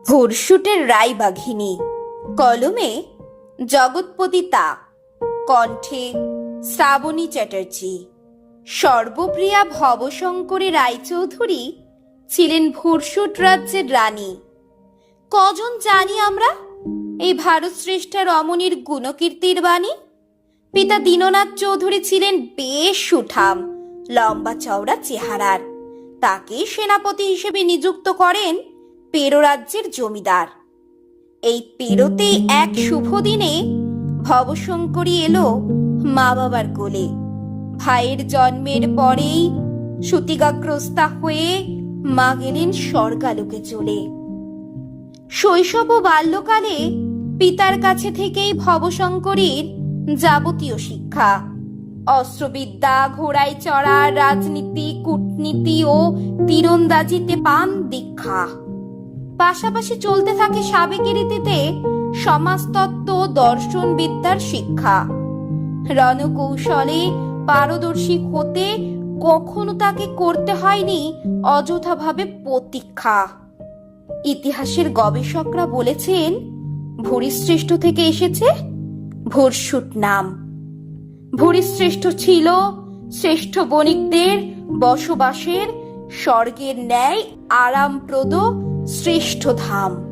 ভোরশুটের রায়বাঘিনী, কলমে জগৎপতি তা, কণ্ঠে শ্রাবণী চ্যাটার্জি। সর্বপ্রিয়া ভবশঙ্করী রায়চৌধুরী ছিলেন ভোরশুট রাজ্যের রানী। কজন জানি আমরা এই ভারত শ্রেষ্ঠা রমণীর গুণকীর্তির বাণী? পিতা দীননাথ চৌধুরী ছিলেন বেশ সুঠাম, লম্বা চওড়া চেহারার। তাকে সেনাপতি হিসেবে নিযুক্ত করেন পেরো রাজ্যের জমিদার। এই পেরোতেই এক শুভ দিনে ভবশঙ্করী এলো মা বাবার কোলে। ভাইয়ের জন্মের পরেই সূতিকাগ্রস্তা হয়ে মা গেলেন স্বর্গালোকে চলে। শৈশব ও বাল্যকালে পিতার কাছে থেকেই ভবশঙ্করীর যাবতীয় শিক্ষা। অস্ত্রবিদ্যা, ঘোড়ায় চড়া, রাজনীতি, কূটনীতি ও তীরন্দাজিতে পান দীক্ষা। পাশাপাশি চলতে থাকে সাবেকি রীতিতে সমাজতত্ত্ব, দর্শন বিদ্যার শিক্ষা। রণকৌশলে পারদর্শী হতে কখনো তাকে করতে হয়নি অযথাভাবে প্রতীক্ষা। ইতিহাসের গবেষকরা বলেছেন ভূরিশ্রেষ্ঠ থেকে এসেছে ভোরশুট নাম। ভূরিশ্রেষ্ঠ ছিল শ্রেষ্ঠ বণিকদের বসবাসের স্বর্গের ন্যায় আরামপ্রদ শ্রেষ্ঠ ধাম।